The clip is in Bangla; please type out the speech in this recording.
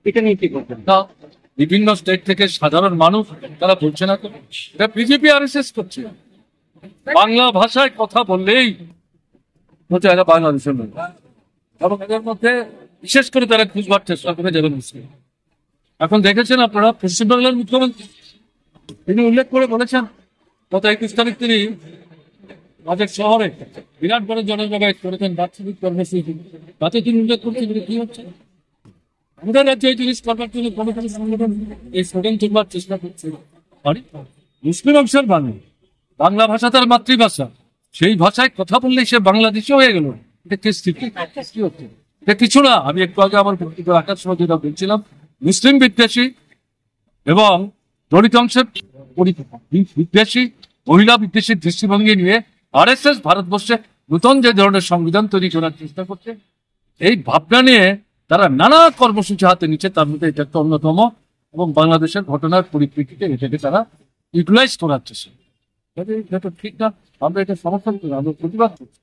এটা নিয়ে কি করবেন? না, বিভিন্ন স্টেট থেকে সাধারণ মানুষ তারা বলছে না তো, এটা বিজেপি আরএসএস করছে। বাংলা ভাষায় কথা বললেই বলছে এরা বাংলাদেশের লোক, এবং এদের মধ্যে বিশেষ করে তারা খুঁজবার চেষ্টা করে যারা মুসলিম। এখন দেখেছেন আপনারা, পশ্চিমবাংলার মুখ্যমন্ত্রী তিনি উল্লেখ করে বলেছেন গত 21 তারিখ তিনি বাজেট শহরে বিরাট বড় জনসভায় করেছেন বাৎসরিক কর্মসূচি, তাতে তিনি উল্লেখ করছেন কি হচ্ছে আমাদের রাজ্যে এই জিনিস করবার জন্য কোনো কোনো সংগঠন এই স্লোগান তুলবার চেষ্টা করছে। মুসলিম অংশের বাংলা, বাংলা ভাষা তার মাতৃভাষা, সেই ভাষায় কথা বললেই সে বাংলাদেশি হয়ে গেল। এটা কি স্থিতি? কি হচ্ছে? এটা কিছু না। আমি একটু আগে আমার বক্তব্য রাখার সময় যেটা বলছিলাম, মুসলিম বিদ্বেষী এবং দলিত অংশের বিদ্বেষী, মহিলা বিদ্বেষী দৃষ্টিভঙ্গি নিয়ে আরএসএস ভারতবর্ষে নতুন যে ধরনের সংবিধান তৈরি করার চেষ্টা করছে, এই ভাবনা নিয়ে তারা নানা কর্মসূচি হাতে নিচ্ছে। তার মধ্যে এটা একটা অন্যতম, এবং বাংলাদেশের ঘটনার পরিপ্রেক্ষিতে এটাকে তারা ইউটিলাইজ করার চেষ্টা। এটা ঠিক না, আমরা এটা সমর্থন করি, আমরা প্রতিবাদ করছি।